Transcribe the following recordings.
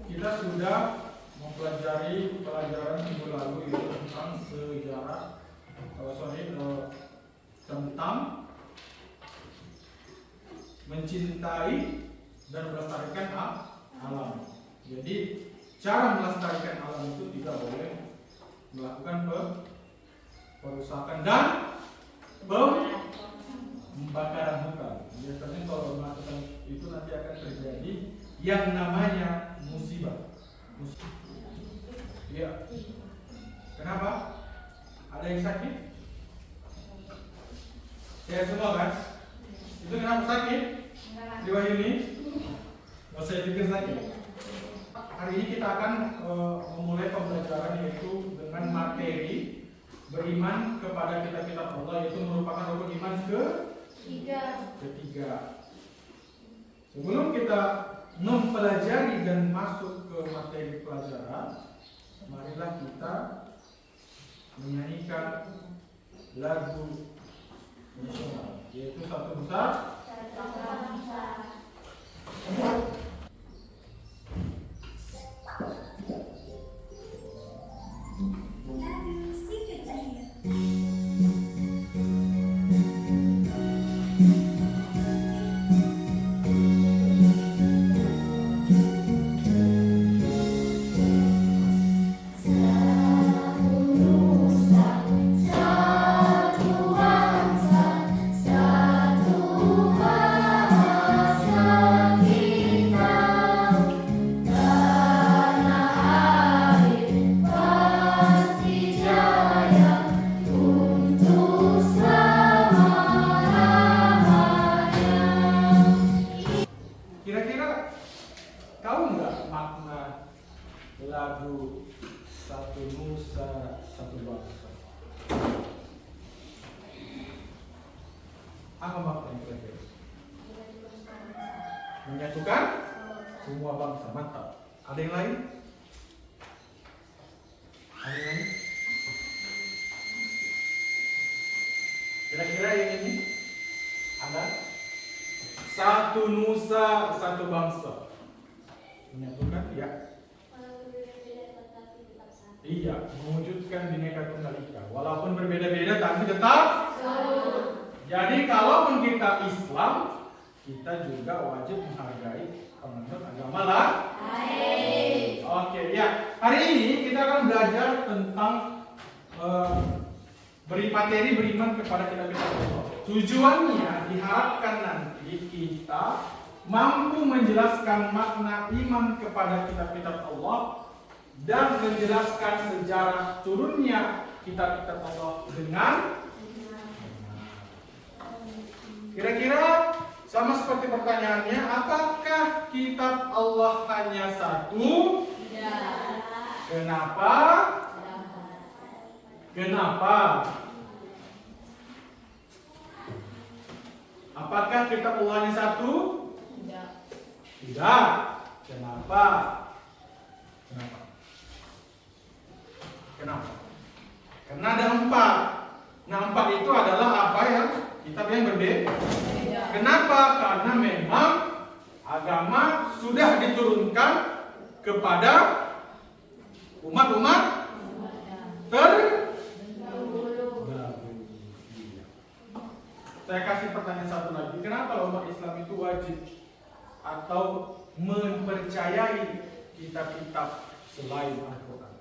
kita sudah mempelajari pelajaran minggu lalu yaitu tentang sejarah, tentang mencintai dan melestarikan alam. Jadi cara melestarikan alam itu tidak boleh melakukan perusakan dan pembakaran hutan. Biasanya kalau melakukan itu nanti akan terjadi yang namanya musibah. Iya. Kenapa? Ada yang sakit? Sehat semua kan? Itu kenapa sakit? Di ini? Oh, saya pikir sakit. Hari ini kita akan memulai pembelajaran yaitu dengan materi beriman kepada kitab-kitab Allah, yaitu merupakan rukun iman ketiga. Sebelum kita mempelajari dan masuk ke materi pelajaran, marilah kita menyanyikan lagu nasional, yaitu Satu Nusa lagu Satu Nusa Satu Bangsa. Apa maknanya kira-kira? Menyatukan semua bangsa. Mantap. Ada yang lain? Ada yang lain? Kira-kira yang ini? Ada? Satu Nusa Satu Bangsa. Menyatukan, ya. Iya, mewujudkan Bhinneka Tunggal Ika. Walaupun berbeda-beda tapi tetap satu. Jadi kalaupun kita Islam, kita juga wajib menghargai penganut agama lain. Oke, ya. Hari ini kita akan belajar tentang materi beriman kepada kitab-kitab Allah. Tujuannya diharapkan nanti kita mampu menjelaskan makna iman kepada kitab-kitab Allah dan menjelaskan sejarah turunnya kitab-kitab Allah dengan kira-kira sama seperti pertanyaannya, apakah kitab Allah hanya satu? Tidak. Kenapa? Kenapa? Apakah kitab Allah hanya satu? Tidak. Tidak. Kenapa? Kenapa? Kenapa? Karena ada 4. Nah, 4 itu adalah apa ya? Kitab yang berbeda. Kenapa? Karena memang agama sudah diturunkan kepada umat-umat terdahulu. Saya kasih pertanyaan satu lagi. Kenapa umat Islam itu wajib atau mempercayai kitab-kitab selain Al-Quran?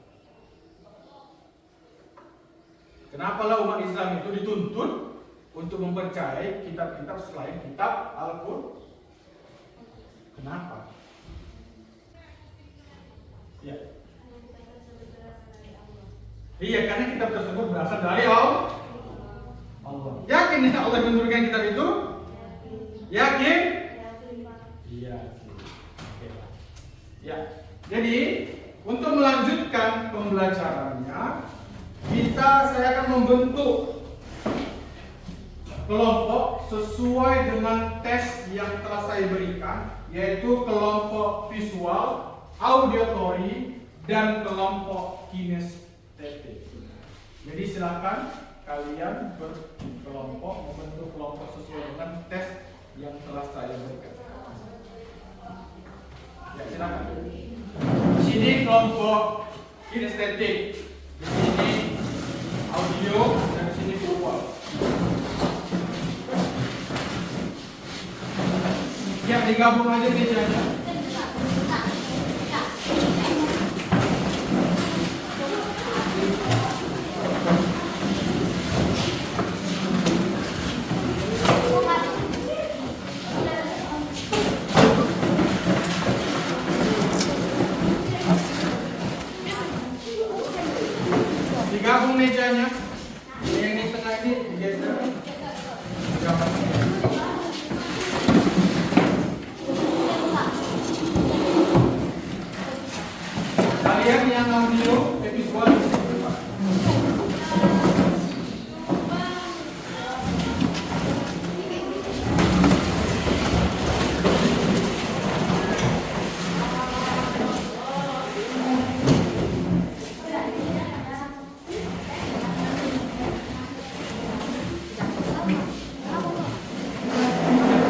Kenapa umat Islam itu dituntut untuk mempercayai kitab-kitab selain kitab Al-Quran? Kenapa? Ya. Iya, karena kitab tersebut berasal dari Allah. Yakin ya Allah menurunkan kitab itu? Yakin? Iya. Ya. Jadi untuk melanjutkan pembelajarannya, saya akan membentuk kelompok sesuai dengan tes yang telah saya berikan, yaitu kelompok visual, auditory, dan kelompok kinestetik. Jadi silakan kalian berkelompok membentuk kelompok sesuai dengan tes yang telah saya berikan. Ya, silakan. Ini kelompok kinestetik. Di sini audio dan di sini visual. Ya, digabung aja mejanya. Digabung mejanya. Yang di tengah ini digeser. Digabung. Kalian yang audio ke visual di sini, Pak.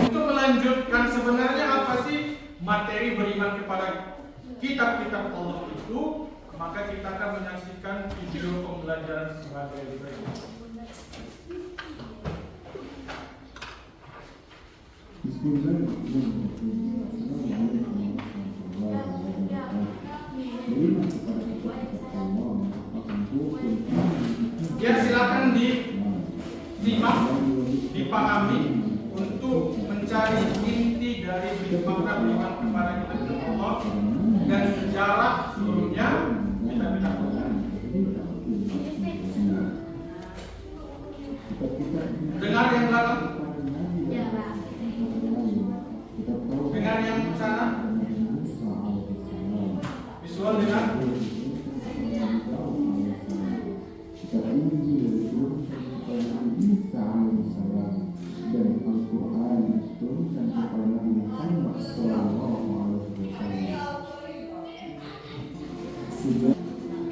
Untuk melanjutkan sebenarnya apa sih materi beriman kepada kitab-kitab Allah itu, maka kita akan menyaksikan video pembelajaran sebagai berikut. Ya, silakan disimak, dipahami untuk mencari inti dari makna beriman kepada kitab Allah dan sejarah sebelumnya kitab-kitab Allah. Dengar yang belakang? Dengar yang sana? Visual dengar?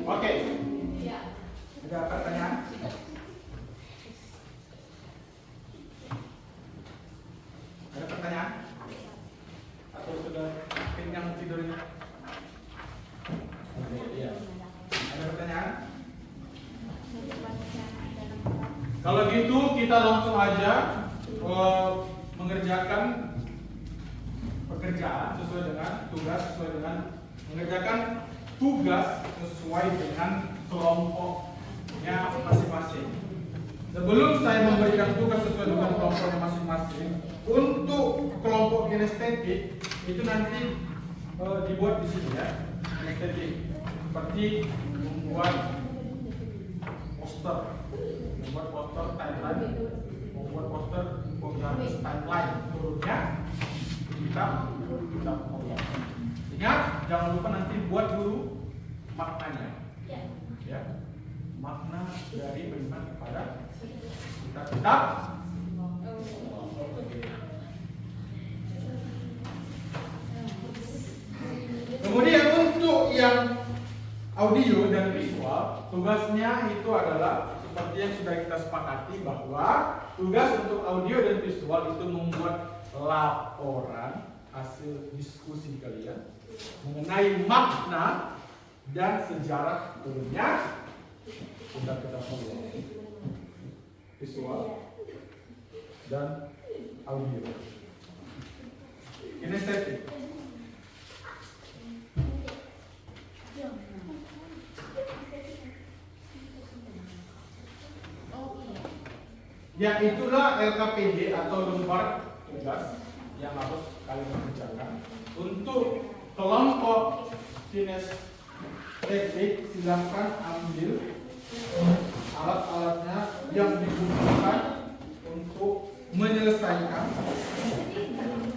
Oke. Ada pertanyaan? Ada pertanyaan? Atau sudah kenyang tidurnya? Iya. Ada pertanyaan? Kalau gitu kita langsung aja mengerjakan pekerjaan sesuai dengan tugas, sesuai dengan mengerjakan tugas sesuai dengan kelompoknya masing-masing. Sebelum saya memberikan tugas sesuai dengan kelompoknya masing-masing, untuk kelompok kinestetik itu nanti dibuat di sini ya, kinestetik, seperti membuat poster timeline, membuat poster infografis timeline turunnya kita Allah. Ingat, jangan lupa nanti buat dulu maknanya, ya, makna dari beriman kepada kitab-kitab. Kemudian untuk yang audio dan visual, tugasnya itu adalah seperti yang sudah kita sepakati bahwa tugas untuk audio dan visual itu membuat laporan hasil diskusi kalian mengenai makna dan sejarah turunnya kitab-kitab Allah, visual dan audio. Kinestetik. Ya, itulah LKPD atau lembar tugas yang harus kalian kerjakan. Untuk kelompok kinestetik, silakan ambil alat-alatnya yang dibutuhkan untuk menyelesaikan.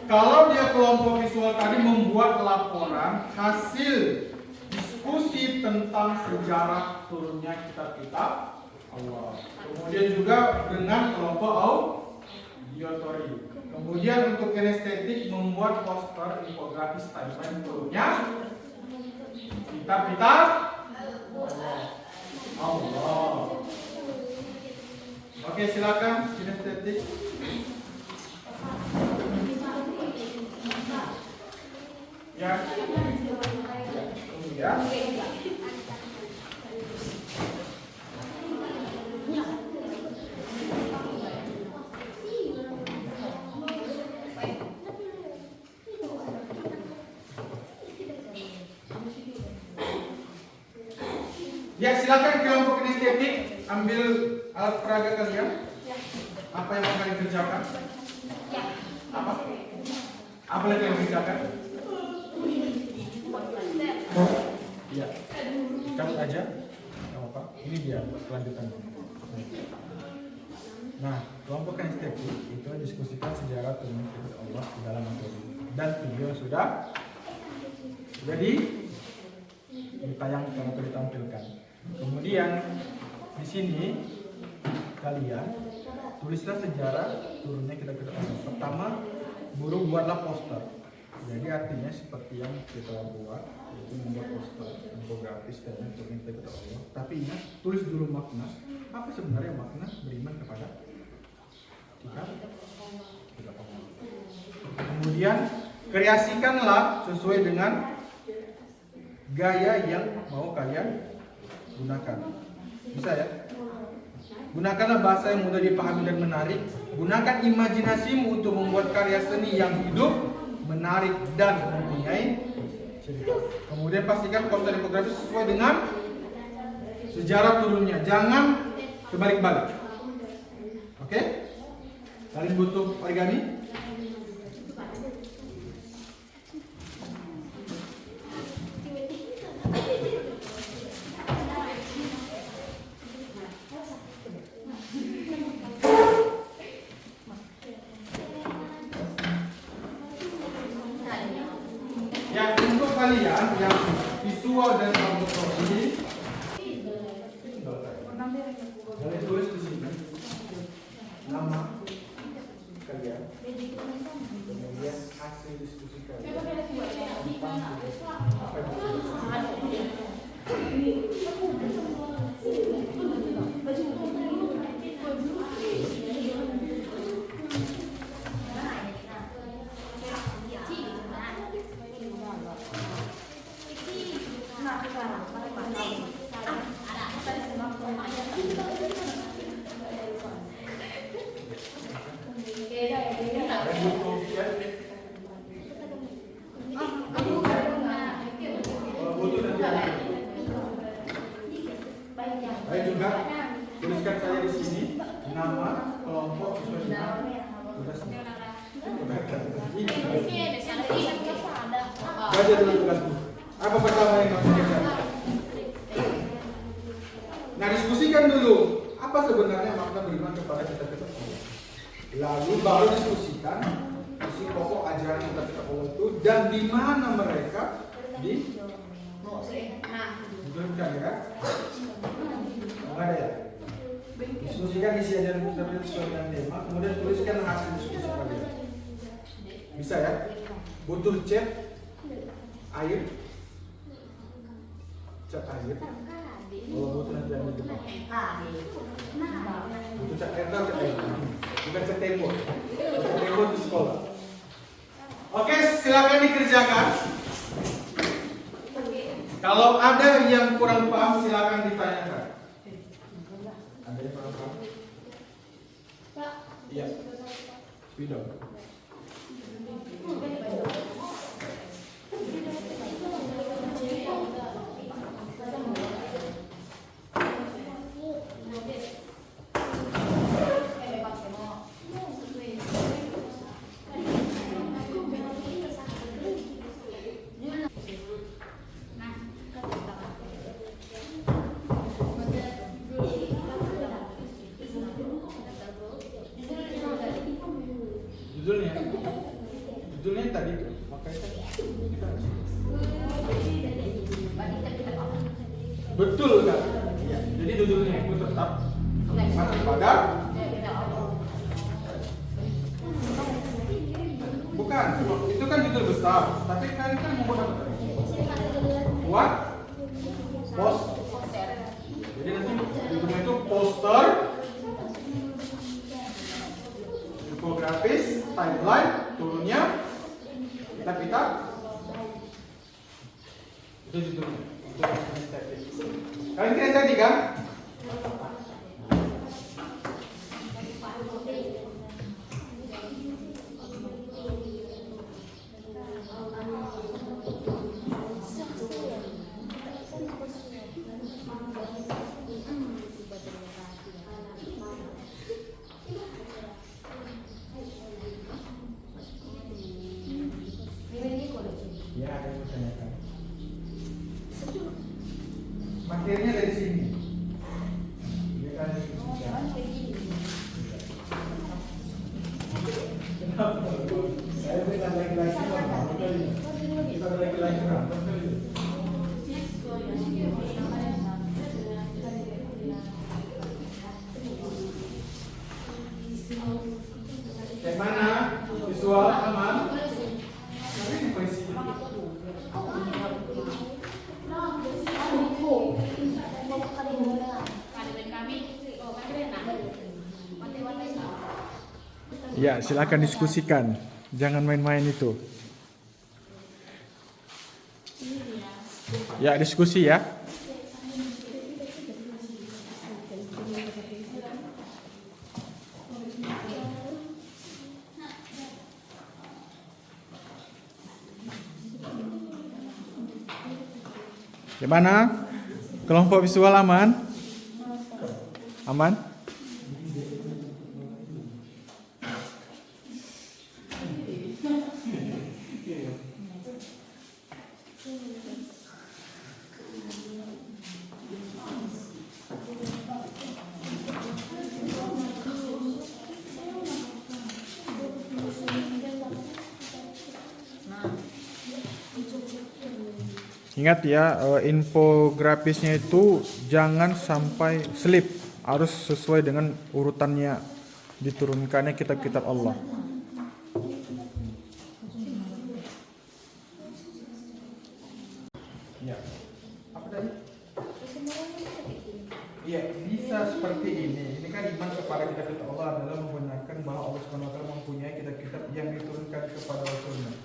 Kalau dia kelompok visual tadi membuat laporan hasil diskusi tentang sejarah turunnya kitab-kitab Allah. Kemudian juga dengan kelompok auditory. Kemudian untuk kinestetik membuat poster infografis timeline turunnya kitab-kitab Allah. Oke, silakan kinestetik. Ya. ya. Ya, silakan kelompok kinestetik ambil alat peraga kalian. Apa yang akan dikerjakan? Apa? Apa lagi yang dikerjakan? Ya, cabut aja. Gak apa-apa. Ini dia kelanjutannya. Nah, kelompok kinestetik itu diskusikan sejarah turun firman Allah di dalam materi. Dan video sudah ditayangkan atau ditampilkan. Kemudian di sini kalian tulislah sejarah turunnya kitab-kitab Allah. Pertama, burung buatlah poster. Jadi artinya seperti yang kita buat, yaitu membuat poster, infografis dan turunnya kitab-kitab Allah. Tapi ingat, tulis dulu makna. Apa sebenarnya makna beriman kepada kitab Allah? Kemudian kreasikanlah sesuai dengan gaya yang mau kalian gunakan. Bisa ya? Gunakanlah bahasa yang mudah dipahami dan menarik. Gunakan imajinasimu untuk membuat karya seni yang hidup, menarik dan mempunyai cerita. Kemudian pastikan poster infografis sesuai dengan sejarah turunnya. Jangan kebalik-balik. Oke? Kalian butuh origami? Kalian yang visual dan audio ini kalian tulis di sini nama kalian, kemudian hasil diskusi kalian. Baik juga tuliskan saja di sini nama kelompok sesuai dengan tugasnya. Baca dulu tugasmu. Apa pertama yang kamu kerjakan? Nah, diskusikan dulu apa sebenarnya makna beriman kepada kitab-kitab Allah. Lalu baru diskusikan isi pokok ajaran kitab-kitab Allah itu dan di mana mereka diturunkan ya. Ada ya? Diskusikan isi ajaran kitab-kitab sesuai dengan tema, kemudian tuliskan hasil diskusi kalian. Bisa ya? Butuh cat air. Cat air. Kalau butuh nanti ambil di depan. Butuh cat air atau cat air? Bukan cat tembok. Cat tembok di sekolah. Oke, silakan dikerjakan. Kalau ada yang kurang paham silakan ditanyakan. Ada yang kurang paham? Iya. Spidol. Judulnya tadi tuh, makanya betul kan? Ya, jadi judulnya itu tetap masih pada bukan, itu kan judul besar, tapi kalian kan mau buat apa? Buat poster. Jadi nanti judulnya itu poster, infografis, timeline, turunnya kitab-kitab Itu judulnya. Itu kinestetik. Kalian kinestetik kan? Ya, ada yang bertanyakan. Materinya dari sini. Dia kan diskusikan. Kenapa? Saya bukan laki-laki berapa kali? Kita laki-laki berapa kali? Yang mana? Visual aman? Tapi ini posisi. Ya, silakan diskusikan. Jangan main-main itu. Ya, diskusi ya. Gimana? Kelompok visual aman? Aman? Ingat ya, infografisnya itu jangan sampai slip, harus sesuai dengan urutannya diturunkannya kitab-kitab Allah. Ya, apa tadi? Iya, bisa seperti ini. Ini kan iman kepada kitab-kitab Allah adalah membenarkan bahwa Allah SWT mempunyai kitab-kitab yang diturunkan kepada Rasulnya.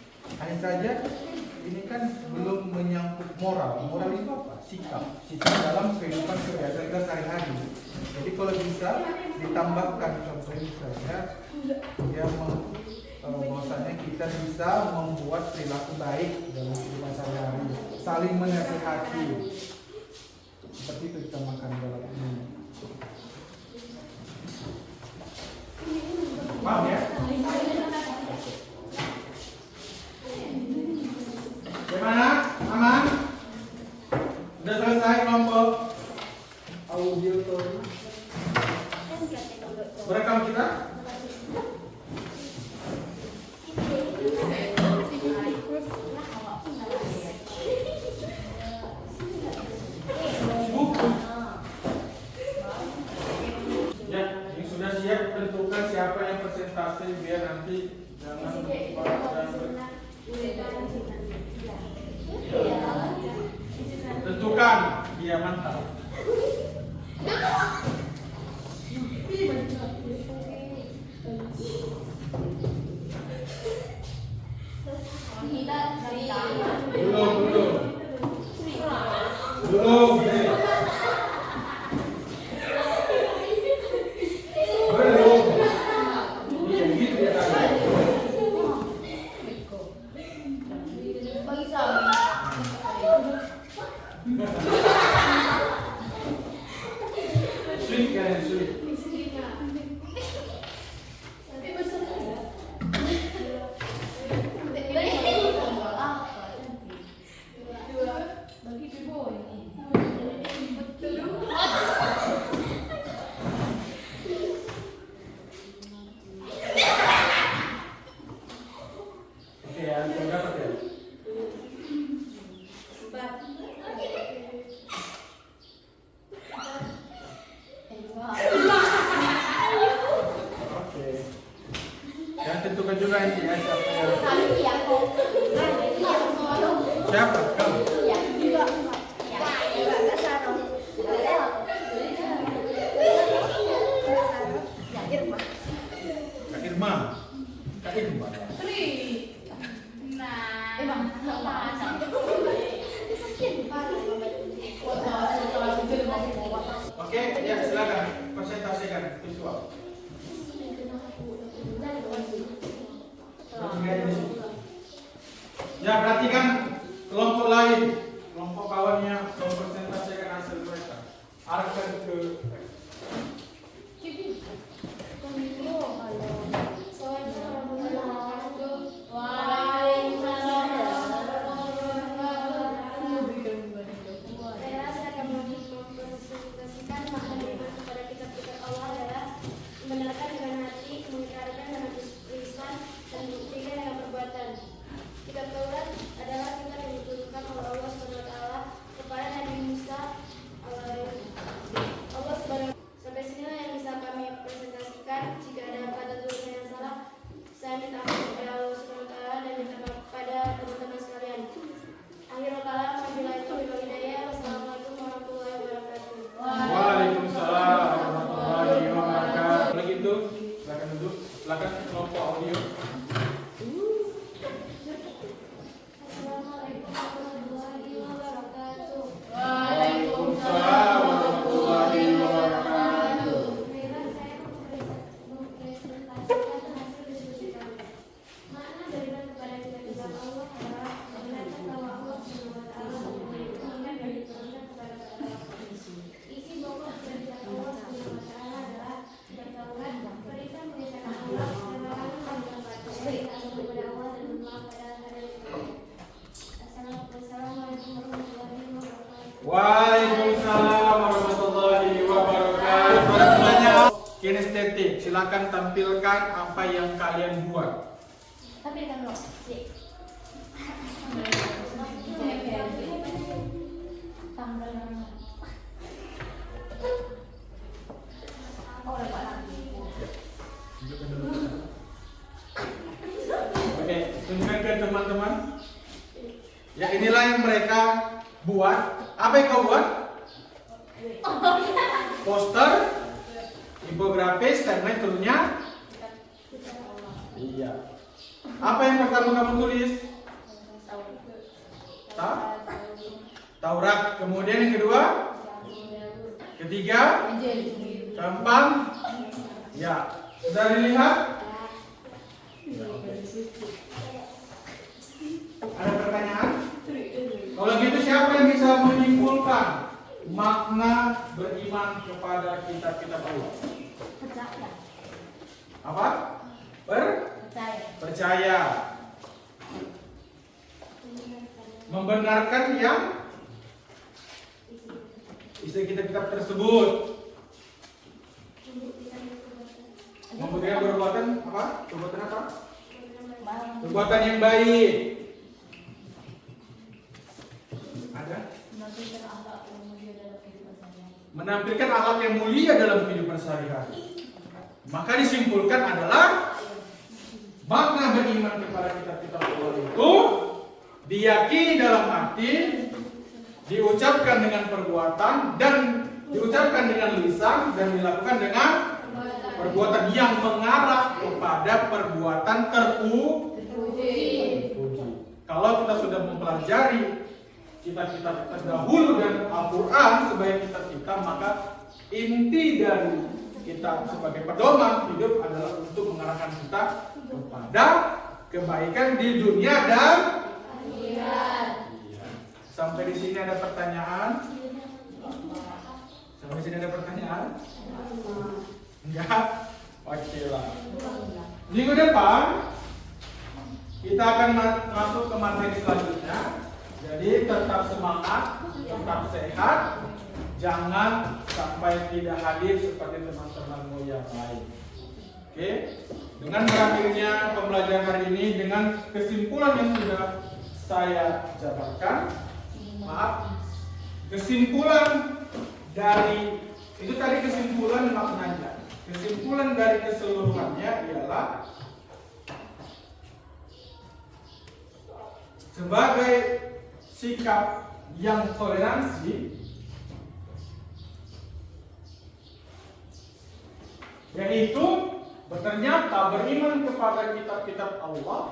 Hanya saja ini kan belum menyangkut moral. Moral itu apa? Sikap dalam kehidupan kebiasaan kita sehari-hari. Jadi kalau bisa ditambahkan, contohnya misalnya dia bahwasanya kita bisa membuat perilaku baik dalam kehidupan sehari-hari, saling menasihati. Seperti itu ditambahkan dalam ini. Paham ya? Gimana? Aman? Udah selesai kelompok audio tuh. Berekam kita? Ya, ini sudah siap. Tentukan siapa yang persentase biar nanti jangan lupa dan tentukan. Iya, mantap. Belum. Iya, gitu ya. Sulit kan, sulit. Oke ya, dapat ya. Oke. Dan tentukan juga nanti ya siapa yang siapa? Kamu? Kak Irma. Kak Irma. Oke, ya silakan presentasikan visual. Ya, perhatikan kelompok lain, kelompok kawannya mempresentasikan hasil mereka. Arahkan ke Waalaikumsalam warahmatullahi wabarakatuh. Pertanyaan kinestetik, silakan tampilkan apa yang kalian buat. Tampilkan dong. Oke, tunjukkan ke teman-teman. Ya, inilah yang mereka buat. Apa yang kau buat? Poster, infografis, timeline turunnya. Iya. Apa yang pertama kamu tulis? Taurat. Kemudian yang kedua? Ketiga? Keempat? Ya. Sudah dilihat? Ada pertanyaan? Kalau gitu siapa yang bisa menyimpulkan makna beriman kepada kitab-kitab Allah? Apa? Percaya. Membenarkan yang isi kitab-kitab tersebut. Memberikan perbuatan apa? Perbuatan apa? Perbuatan yang baik. Ada? Menampilkan akhlak yang mulia dalam kehidupan sehari-hari. Maka disimpulkan adalah makna beriman kepada kitab-kitab Allah itu diyakini dalam hati, diucapkan dengan perbuatan, dan diucapkan dengan lisan, dan dilakukan dengan perbuatan yang mengarah kepada perbuatan terpuji. Kalau kita sudah mempelajari kitab-kitab terdahulu dan Al-Quran sebagai kitab kita, maka inti dari kita sebagai pedoman hidup adalah untuk mengarahkan kita kepada kebaikan di dunia dan akhirat. Sampai di sini ada pertanyaan? Sampai di sini ada pertanyaan? Enggak? Oke lah. Minggu depan kita akan masuk ke materi selanjutnya. Jadi tetap semangat, tetap sehat, jangan sampai tidak hadir seperti teman-temanmu yang lain. Oke? Dengan berakhirnya pembelajaran hari ini, dengan kesimpulan yang sudah saya jabarkan, kesimpulan dari itu tadi kesimpulan maknanya. Kesimpulan dari keseluruhannya ialah sebagai sikap yang toleransi, yaitu ternyata beriman kepada kitab-kitab Allah.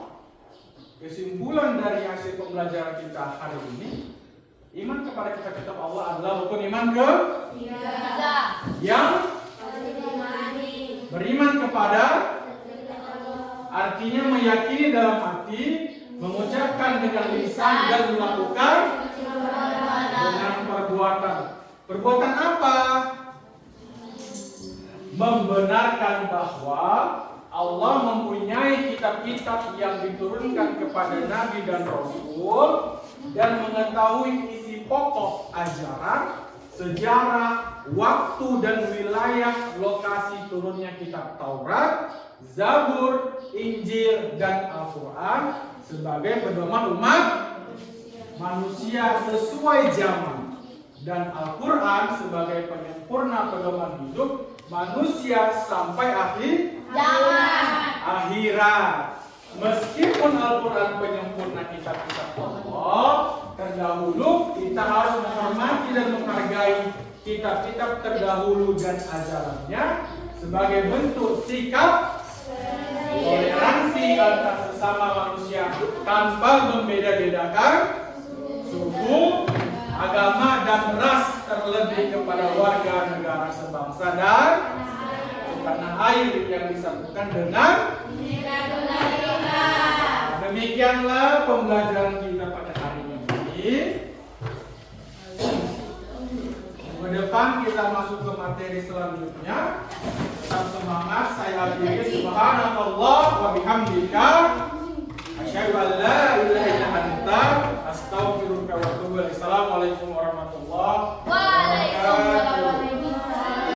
Kesimpulan dari hasil pembelajaran kita hari ini Iman kepada kitab-kitab Allah adalah rukun iman ke? Yang beriman kepada, artinya meyakini dalam hati, mengucapkan dengan lisan dan melakukan dengan perbuatan. Perbuatan apa? Membenarkan bahwa Allah mempunyai kitab-kitab yang diturunkan kepada Nabi dan Rasul dan mengetahui isi pokok ajaran, sejarah, waktu dan wilayah lokasi turunnya kitab Taurat, Zabur, Injil, dan Al-Quran sebagai pedoman umat manusia sesuai zaman, dan Al-Quran sebagai penyempurna pedoman hidup manusia sampai akhir Jangan. akhirat. Meskipun Al-Quran penyempurna kitab-kitab Allah, terdahulu kita harus menghormati dan menghargai kitab-kitab terdahulu dan ajarannya sebagai bentuk sikap toleransi antar sesama manusia tanpa membeda-bedakan suku, agama, dan ras, terlebih kepada warga negara sebangsa dan tanah air yang disatukan dengan. Demikianlah pembelajaran kita pada hari ini. Ke depan kita masuk ke materi selanjutnya. Tetap semangat. Saya akhiri subhanallah wa bihamdika asyhadu an la